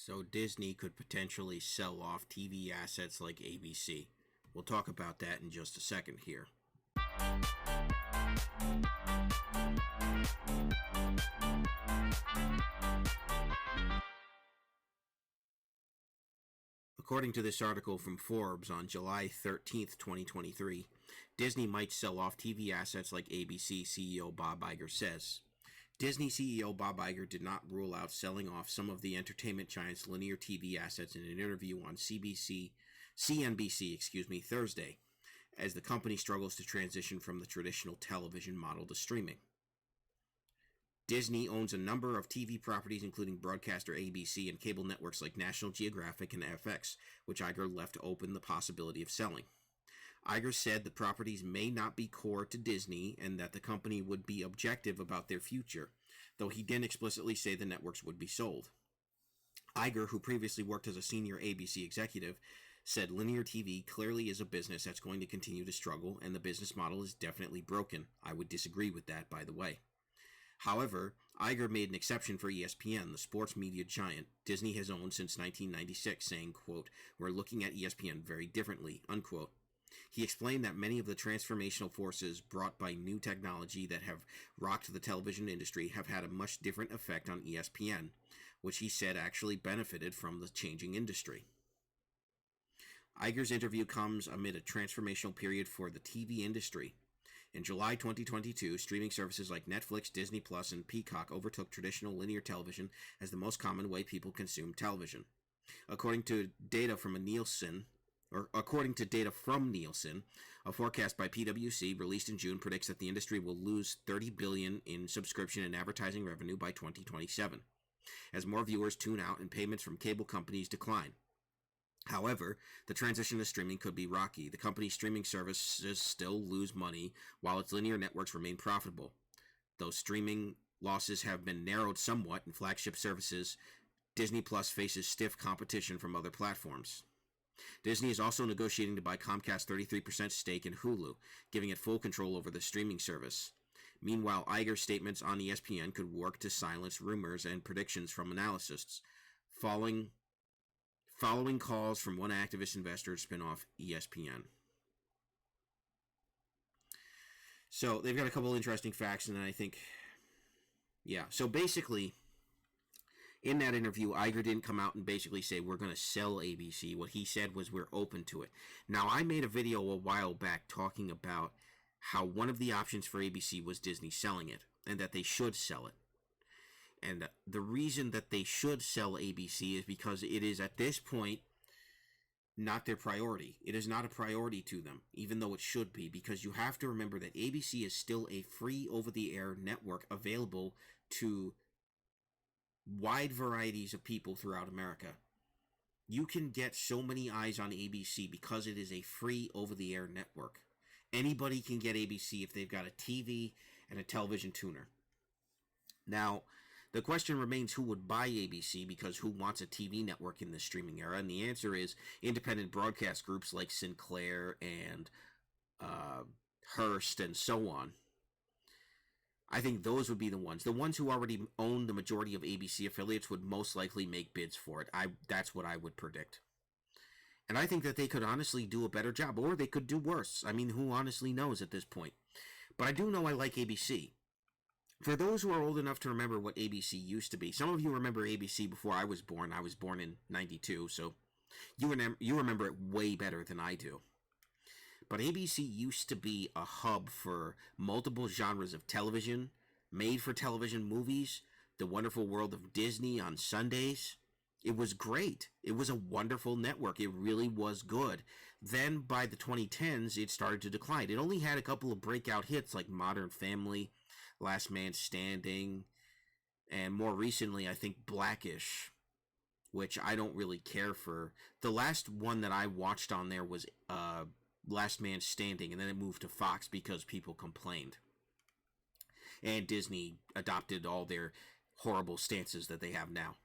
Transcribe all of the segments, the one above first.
So Disney could potentially sell off TV assets like ABC. We'll talk about that in just a second here. According to this article from Forbes on July 13th, 2023, Disney might sell off TV assets like ABC, CEO Bob Iger says. Disney CEO Bob Iger did not rule out selling off some of the entertainment giant's linear TV assets in an interview on CNBC, Thursday, as the company struggles to transition from the traditional television model to streaming. Disney owns a number of TV properties, including broadcaster ABC and cable networks like National Geographic and FX, which Iger left open the possibility of selling. Iger said the properties may not be core to Disney and that the company would be objective about their future, though he didn't explicitly say the networks would be sold. Iger, who previously worked as a senior ABC executive, said linear TV clearly is a business that's going to continue to struggle, and the business model is definitely broken. I would disagree with that, by the way. However, Iger made an exception for ESPN, the sports media giant Disney has owned since 1996, saying, quote, "We're looking at ESPN very differently," unquote. He explained that many of the transformational forces brought by new technology that have rocked the television industry have had a much different effect on ESPN, which he said actually benefited from the changing industry. Iger's interview comes amid a transformational period for the TV industry. In July 2022, streaming services like Netflix, Disney Plus, and Peacock overtook traditional linear television as the most common way people consume television. According to data from Nielsen, a forecast by PwC released in June predicts that the industry will lose $30 billion in subscription and advertising revenue by 2027, as more viewers tune out and payments from cable companies decline. However, the transition to streaming could be rocky. The company's streaming services still lose money, while its linear networks remain profitable. Though streaming losses have been narrowed somewhat in flagship services, Disney Plus faces stiff competition from other platforms. Disney is also negotiating to buy Comcast's 33% stake in Hulu, giving it full control over the streaming service. Meanwhile, Iger's statements on ESPN could work to silence rumors and predictions from analysts, following calls from one activist investor to spin off ESPN. So they've got a couple interesting facts, and I think, so basically, in that interview, Iger didn't come out and basically say, we're going to sell ABC. What he said was, we're open to it. Now, I made a video a while back talking about how one of the options for ABC was Disney selling it, and that they should sell it. And the reason that they should sell ABC is because it is, at this point, not their priority. It is not a priority to them, even though it should be, because you have to remember that ABC is still a free over-the-air network available to wide varieties of people throughout America. You can get so many eyes on ABC because it is a free over-the-air network. Anybody can get ABC if they've got a TV and a television tuner. Now, the question remains who would buy ABC, because who wants a TV network in this streaming era? And the answer is independent broadcast groups like Sinclair and Hearst and so on. I think those would be the ones. The ones who already own the majority of ABC affiliates would most likely make bids for it. That's what I would predict. And I think that they could honestly do a better job, or they could do worse. I mean, who honestly knows at this point? But I do know I like ABC. For those who are old enough to remember what ABC used to be, some of you remember ABC before I was born. I was born in 92, so you remember it way better than I do. But ABC used to be a hub for multiple genres of television, made-for-television movies, The Wonderful World of Disney on Sundays. It was great. It was a wonderful network. It really was good. Then, by the 2010s, it started to decline. It only had a couple of breakout hits like Modern Family, Last Man Standing, and more recently, I think, Blackish, which I don't really care for. The last one that I watched on there was Last Man Standing, and then it moved to Fox because people complained. And Disney adopted all their horrible stances that they have now.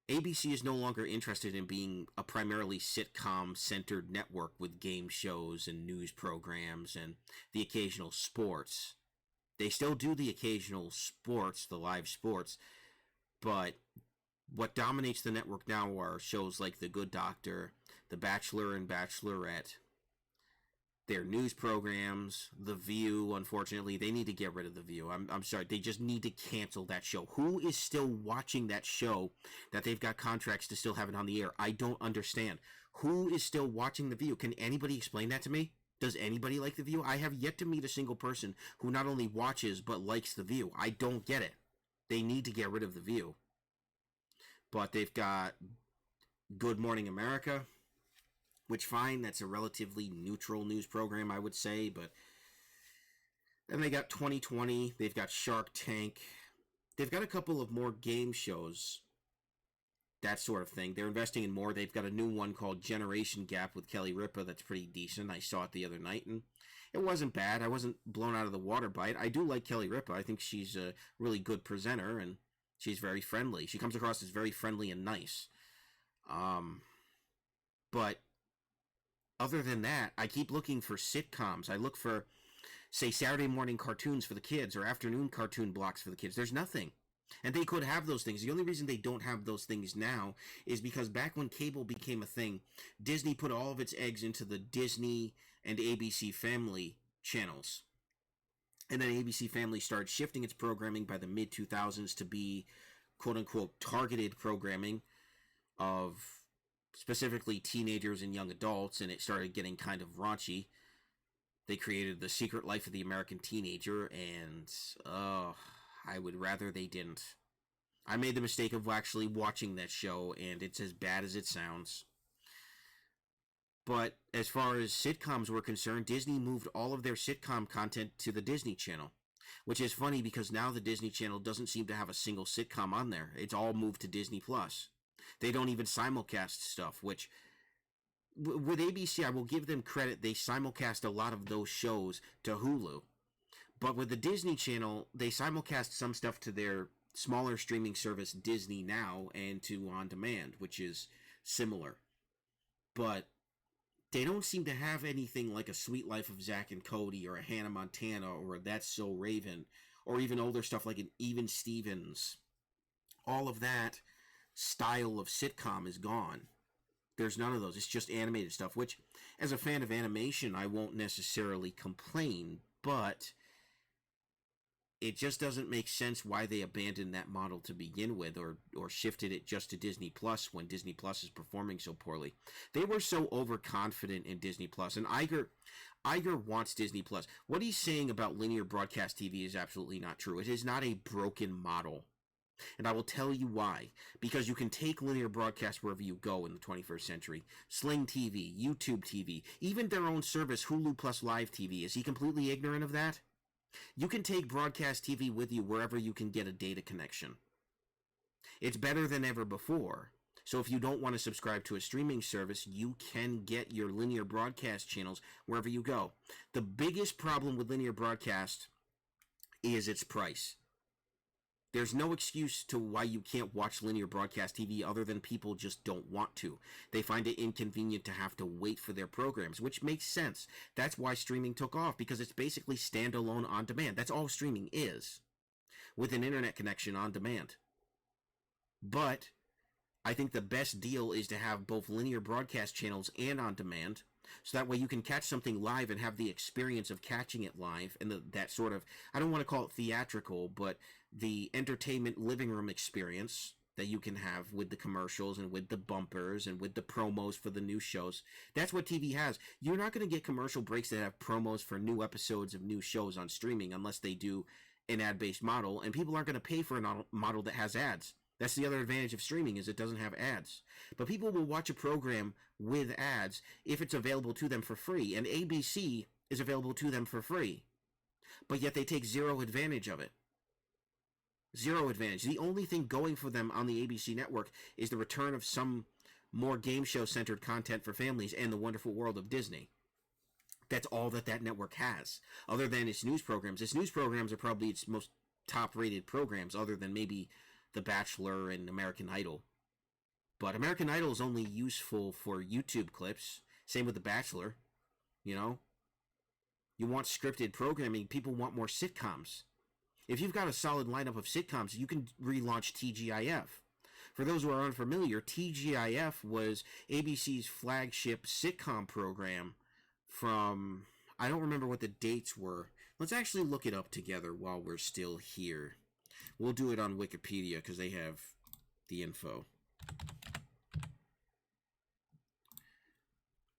ABC is no longer interested in being a primarily sitcom-centered network with game shows and news programs and the occasional sports. They still do the occasional sports, the live sports, but What dominates the network now are shows like The Good Doctor, The Bachelor and Bachelorette, their news programs, The View. Unfortunately, they need to get rid of The View. I'm sorry. They just need to cancel that show. Who is still watching that show that they've got contracts to still have it on the air? I don't understand. Who is still watching The View? Can anybody explain that to me? Does anybody like The View? I have yet to meet a single person who not only watches but likes The View. I don't get it. They need to get rid of The View. But they've got Good Morning America, which fine, that's a relatively neutral news program, I would say, but then they got 2020, they've got Shark Tank, they've got a couple of more game shows, that sort of thing. They're investing in more. They've got a new one called Generation Gap with Kelly Ripa that's pretty decent. I saw it the other night, and it wasn't bad. I wasn't blown out of the water by it. I do like Kelly Ripa. I think she's a really good presenter, and she's very friendly. She comes across as very friendly and nice. But other than that, I keep looking for sitcoms. I look for, say, Saturday morning cartoons for the kids or afternoon cartoon blocks for the kids. There's nothing. And they could have those things. The only reason they don't have those things now is because back when cable became a thing, Disney put all of its eggs into the Disney and ABC Family channels. And then ABC Family started shifting its programming by the mid-2000s to be quote-unquote targeted programming of specifically teenagers and young adults, and it started getting kind of raunchy. They created The Secret Life of the American Teenager, and I would rather they didn't. I made the mistake of actually watching that show, and it's as bad as it sounds. But as far as sitcoms were concerned, Disney moved all of their sitcom content to the Disney Channel, which is funny because now the Disney Channel doesn't seem to have a single sitcom on there. It's all moved to Disney Plus. They don't even simulcast stuff, which with ABC, I will give them credit. They simulcast a lot of those shows to Hulu. But with the Disney Channel, they simulcast some stuff to their smaller streaming service, Disney Now, and to On Demand, which is similar. But they don't seem to have anything like a Sweet Life of Zack and Cody or a Hannah Montana or a That's So Raven or even older stuff like an Even Stevens. All of that style of sitcom is gone. There's none of those. It's just animated stuff, which, as a fan of animation, I won't necessarily complain, but it just doesn't make sense why they abandoned that model to begin with or shifted it just to Disney Plus when Disney Plus is performing so poorly. They were so overconfident in Disney Plus, and Iger wants Disney Plus. What he's saying about linear broadcast TV is absolutely not true. It is not a broken model. And I will tell you why. Because you can take linear broadcast wherever you go in the 21st century. Sling TV, YouTube TV, even their own service, Hulu Plus Live TV. Is he completely ignorant of that? You can take broadcast TV with you wherever you can get a data connection. It's better than ever before. So if you don't want to subscribe to a streaming service, you can get your linear broadcast channels wherever you go. The biggest problem with linear broadcast is its price. There's no excuse to why you can't watch linear broadcast TV other than people just don't want to. They find it inconvenient to have to wait for their programs, which makes sense. That's why streaming took off, because it's basically standalone on demand. That's all streaming is, with an internet connection on demand. But I think the best deal is to have both linear broadcast channels and on demand, so that way you can catch something live and have the experience of catching it live, and that sort of, I don't want to call it theatrical, but the entertainment living room experience that you can have with the commercials and with the bumpers and with the promos for the new shows. That's what TV has. You're not going to get commercial breaks that have promos for new episodes of new shows on streaming unless they do an ad-based model, and people aren't going to pay for a model that has ads. That's the other advantage of streaming, is it doesn't have ads. But people will watch a program with ads if it's available to them for free, and ABC is available to them for free. But yet they take zero advantage of it. Zero advantage. The only thing going for them on the ABC network is the return of some more game show-centered content for families and the wonderful world of Disney. That's all that network has, other than its news programs. Its news programs are probably its most top-rated programs, other than maybe The Bachelor and American Idol. But American Idol is only useful for YouTube clips. Same with The Bachelor. You know? You want scripted programming. People want more sitcoms. If you've got a solid lineup of sitcoms, you can relaunch TGIF. For those who are unfamiliar, TGIF was ABC's flagship sitcom program from, I don't remember what the dates were. Let's actually look it up together while we're still here. We'll do it on Wikipedia because they have the info.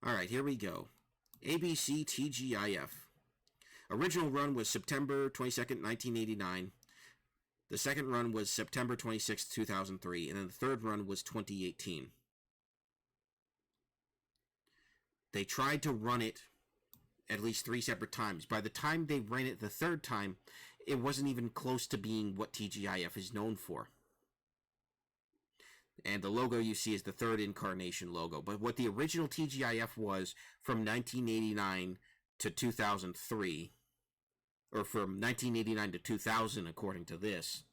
All right, here we go. ABC TGIF. Original run was September 22nd, 1989. The second run was September 26th, 2003. And then the third run was 2018. They tried to run it at least 3 separate times. By the time they ran it the third time, it wasn't even close to being what TGIF is known for. And the logo you see is the third incarnation logo. But what the original TGIF was from 1989 to 2003, or from 1989 to 2000 according to this,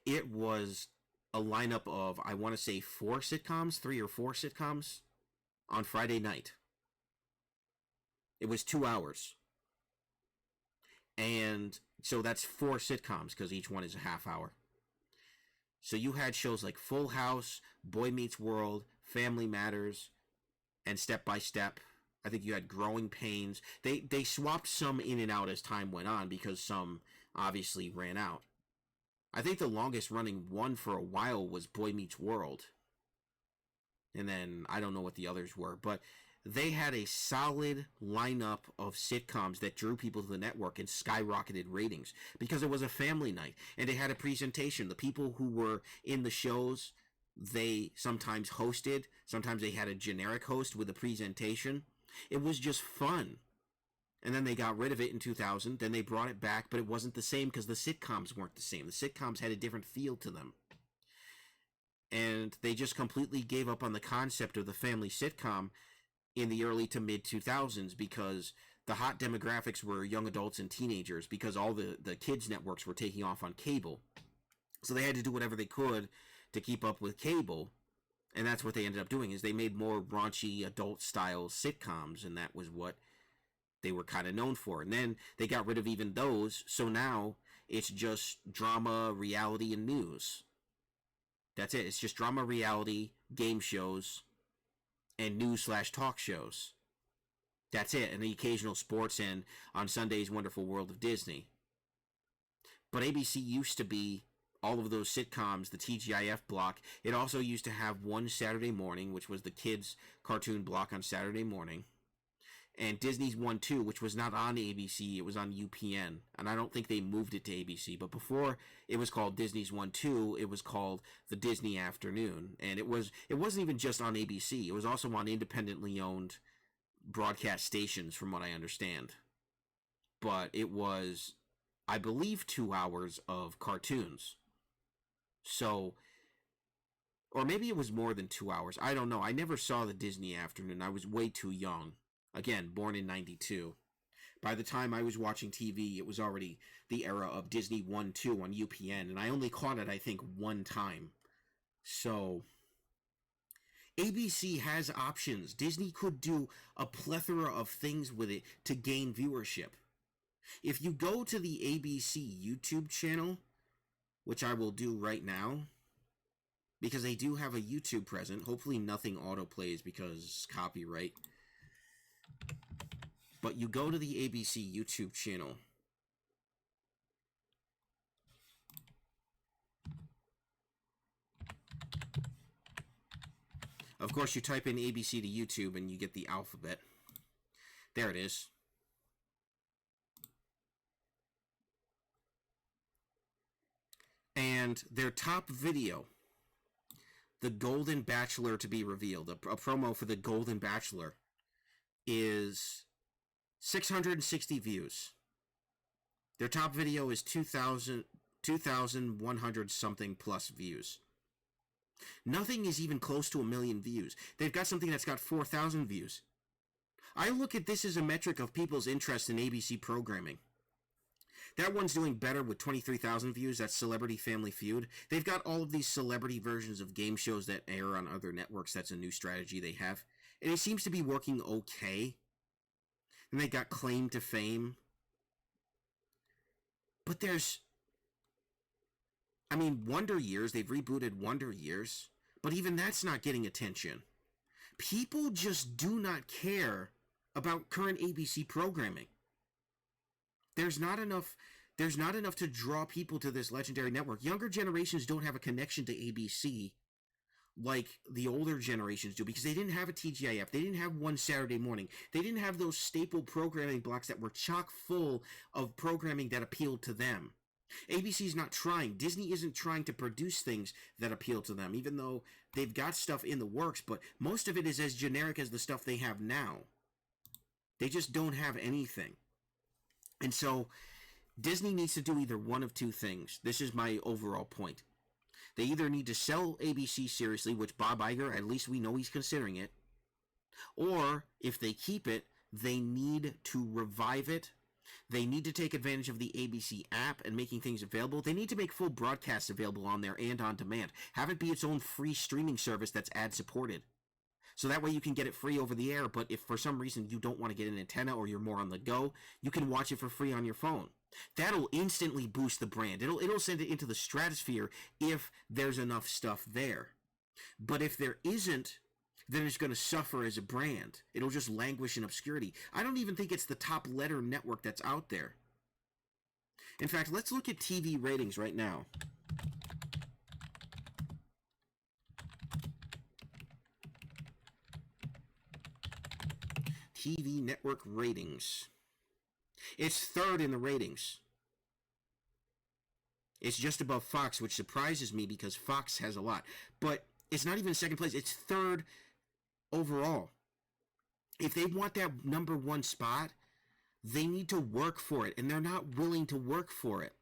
it was a lineup of, I want to say 3 or 4 sitcoms on Friday night. It was 2 hours. And so that's 4 sitcoms because each one is a half hour. So you had shows like Full House, Boy Meets World, Family Matters, and Step by Step. I think you had Growing Pains. They swapped some in and out as time went on because some obviously ran out. I think the longest running one for a while was Boy Meets World. And then I don't know what the others were, but they had a solid lineup of sitcoms that drew people to the network and skyrocketed ratings because it was a family night and they had a presentation. The people who were in the shows, they sometimes hosted, sometimes they had a generic host with a presentation. It was just fun. And then they got rid of it in 2000, then they brought it back, but it wasn't the same because the sitcoms weren't the same. The sitcoms had a different feel to them. And they just completely gave up on the concept of the family sitcom in the early to mid 2000s because the hot demographics were young adults and teenagers because all the kids networks were taking off on cable. So they had to do whatever they could to keep up with cable. And that's what they ended up doing is they made more raunchy adult style sitcoms, and that was what they were kind of known for. And then they got rid of even those, so now it's just drama, reality, and news. That's it. It's just drama, reality, game shows, and news/talk shows. That's it. And the occasional sports and on Sunday's Wonderful World of Disney. But ABC used to be all of those sitcoms, the TGIF block. It also used to have one Saturday morning, which was the kids' cartoon block on Saturday morning. And Disney's 1-2, which was not on ABC, it was on UPN. And I don't think they moved it to ABC. But before it was called Disney's 1-2, it was called the Disney Afternoon. And it wasn't even just on ABC. It was also on independently owned broadcast stations, from what I understand. But it was, I believe, 2 hours of cartoons. So, or maybe it was more than 2 hours. I don't know. I never saw the Disney Afternoon. I was way too young. Again, born in 92. By the time I was watching TV, it was already the era of Disney 1-2 on UPN, and I only caught it, I think, one time. So, ABC has options. Disney could do a plethora of things with it to gain viewership. If you go to the ABC YouTube channel, which I will do right now, because they do have a YouTube present, hopefully nothing autoplays because copyright. But you go to the ABC YouTube channel. Of course, you type in ABC to YouTube and you get the alphabet. There it is. And their top video, The Golden Bachelor to be revealed, a promo for The Golden Bachelor, is 660 views. Their top video is 2,100 something plus views. Nothing is even close to 1 million views. They've got something that's got 4,000 views. I look at this as a metric of people's interest in ABC programming. That one's doing better with 23,000 views. That's Celebrity Family Feud. They've got all of these celebrity versions of game shows that air on other networks. That's a new strategy they have. And it seems to be working okay. And they got Claim to Fame. But there's I mean, Wonder Years, they've rebooted Wonder Years, but even that's not getting attention. People just do not care about current ABC programming. There's not enough there's not enough to draw people to this legendary network. Younger generations don't have a connection to ABC like the older generations do because they didn't have a TGIF. They didn't have one Saturday morning. They didn't have those staple programming blocks that were chock full of programming that appealed to them. ABC's not trying. Disney isn't trying to produce things that appeal to them, even though they've got stuff in the works, but most of it is as generic as the stuff they have now. They just don't have anything. And so Disney needs to do either one of two things. This is my overall point. They either need to sell ABC seriously, which Bob Iger, at least we know he's considering it, or if they keep it, they need to revive it. They need to take advantage of the ABC app and making things available. They need to make full broadcasts available on there and on demand. Have it be its own free streaming service that's ad-supported. So that way you can get it free over the air, but if for some reason you don't want to get an antenna or you're more on the go, you can watch it for free on your phone. That'll instantly boost the brand. It'll send it into the stratosphere if there's enough stuff there. But if there isn't, then it's going to suffer as a brand. It'll just languish in obscurity. I don't even think it's the top letter network that's out there. In fact, let's look at TV ratings right now. TV network ratings. It's third in the ratings. It's just above Fox, which surprises me because Fox has a lot. But it's not even second place. It's third overall. If they want that number one spot, they need to work for it, and they're not willing to work for it.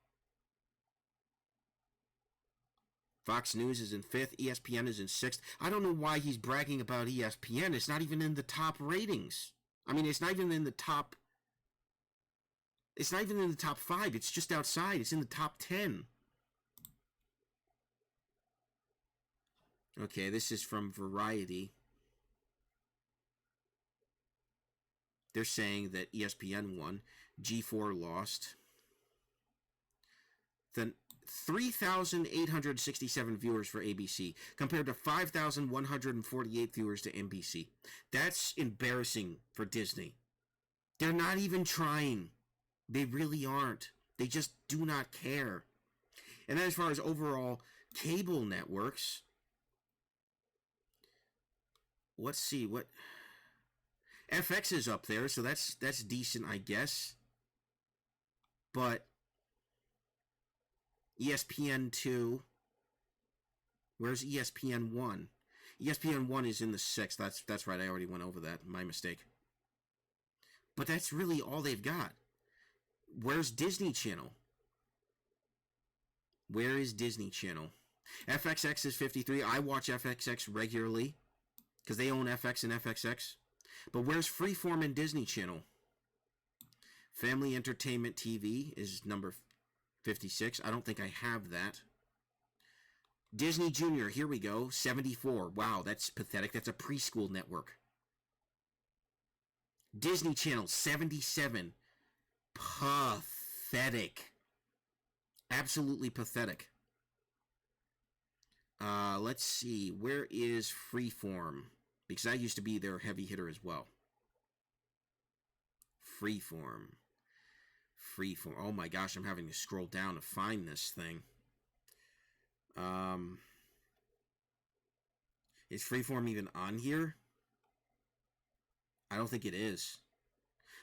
Fox News is in fifth. ESPN is in sixth. I don't know why he's bragging about ESPN. It's not even in the top ratings. I mean, it's not even in the top... It's not even in the top 5. It's just outside. It's in the top 10. Okay, this is from Variety. They're saying that ESPN won. G4 lost. Then 3,867 viewers for ABC compared to 5,148 viewers to NBC. That's embarrassing for Disney. They're not even trying. They really aren't. They just do not care. And then as far as overall cable networks, let's see what FX is up there, so that's decent, I guess. But ESPN2, where's ESPN1? ESPN1 is in the 6th. That's right. I already went over that. My mistake. But that's really all they've got. Where's Disney Channel? Where is Disney Channel? FXX is 53. I watch FXX regularly because they own FX and FXX. But where's Freeform and Disney Channel? Family Entertainment TV is number 56. I don't think I have that. Disney Junior, here we go, 74. Wow, that's pathetic. That's a preschool network. Disney Channel, 77. Pathetic. Absolutely pathetic. Let's see. Where is Freeform? Because that used to be their heavy hitter as well. Freeform. Oh my gosh, I'm having to scroll down to find this thing. Is Freeform even on here? I don't think it is.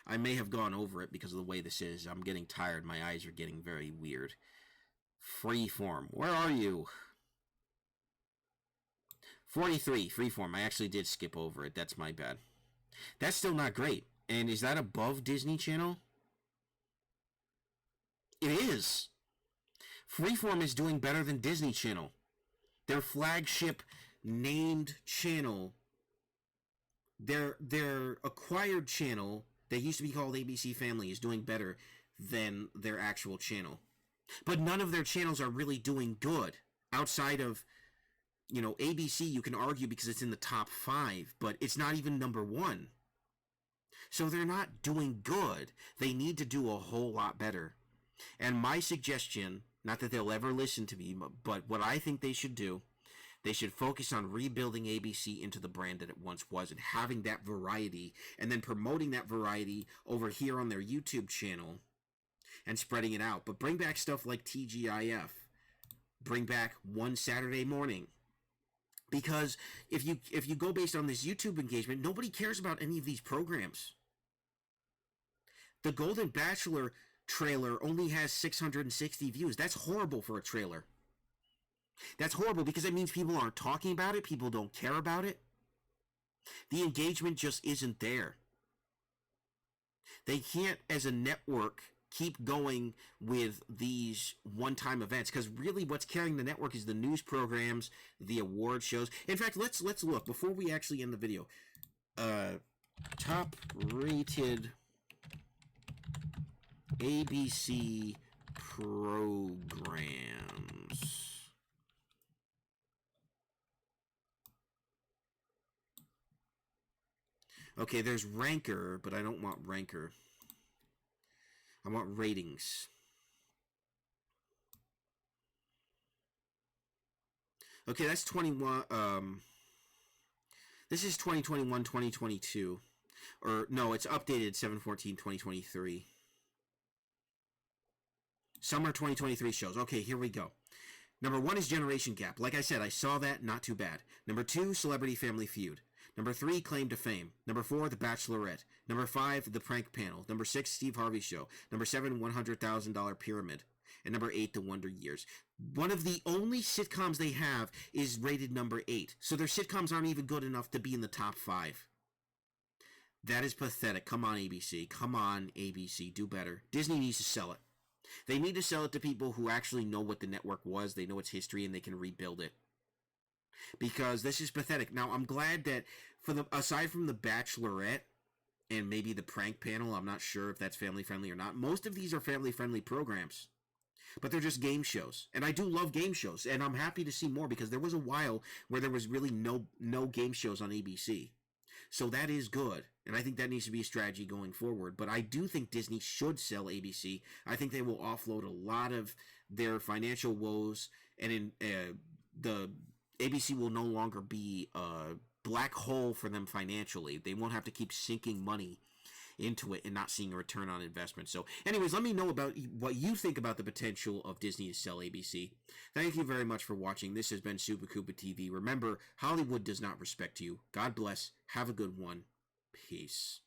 I may have gone over it because of the way this is. I'm getting tired. My eyes are getting very weird. Freeform. Where are you? 43. Freeform. I actually did skip over it. That's my bad. That's still not great. And is that above Disney Channel? It is. Freeform is doing better than Disney Channel. Their flagship named channel, their acquired channel that used to be called ABC Family is doing better than their actual channel. But none of their channels are really doing good. Outside of, ABC, you can argue because it's in the top 5, but it's not even number 1. So they're not doing good. They need to do a whole lot better. And my suggestion Not that they'll ever listen to me, but what I think they should do, they should focus on rebuilding ABC into the brand that it once was and having that variety and then promoting that variety over here on their YouTube channel and spreading it out. But bring back stuff like TGIF. Bring back One Saturday Morning. Because if you go based on this YouTube engagement, nobody cares about any of these programs. The Golden Bachelor trailer only has 660 views. That's horrible for a trailer. That's horrible because it means people aren't talking about it. People don't care about it. The engagement just isn't there. They can't, as a network, keep going with these one-time events because really what's carrying the network is the news programs, the award shows. In fact, let's look before we actually end the video. Top rated ABC programs. Okay, there's Ranker, but I don't want Ranker. I want ratings. Okay, that's 21. This is 2021, 2022. Or, no, it's updated 7/14/2023. Summer 2023 shows. Okay, here we go. Number 1 is Generation Gap. Like I said, I saw that. Not too bad. Number 2, Celebrity Family Feud. Number 3, Claim to Fame. Number 4, The Bachelorette. Number 5, The Prank Panel. Number 6, Steve Harvey Show. Number 7, $100,000 Pyramid. And number 8, The Wonder Years. One of the only sitcoms they have is rated number 8. So their sitcoms aren't even good enough to be in the top 5. That is pathetic. Come on, ABC. Come on, ABC. Do better. Disney needs to sell it. They need to sell it to people who actually know what the network was, they know its history, and they can rebuild it. Because this is pathetic. Now, I'm glad that, aside from The Bachelorette and maybe The Prank Panel, I'm not sure if that's family-friendly or not, most of these are family-friendly programs. But they're just game shows. And I do love game shows, and I'm happy to see more because there was a while where there was really no game shows on ABC. So that is good, and I think that needs to be a strategy going forward. But I do think Disney should sell ABC. I think they will offload a lot of their financial woes, and the ABC will no longer be a black hole for them financially. They won't have to keep sinking money into it and not seeing a return on investment. So anyways, let me know about what you think about the potential of Disney to sell ABC. Thank you very much for watching. This has been Super Koopa TV. Remember, Hollywood does not respect you. God bless. Have a good one. Peace.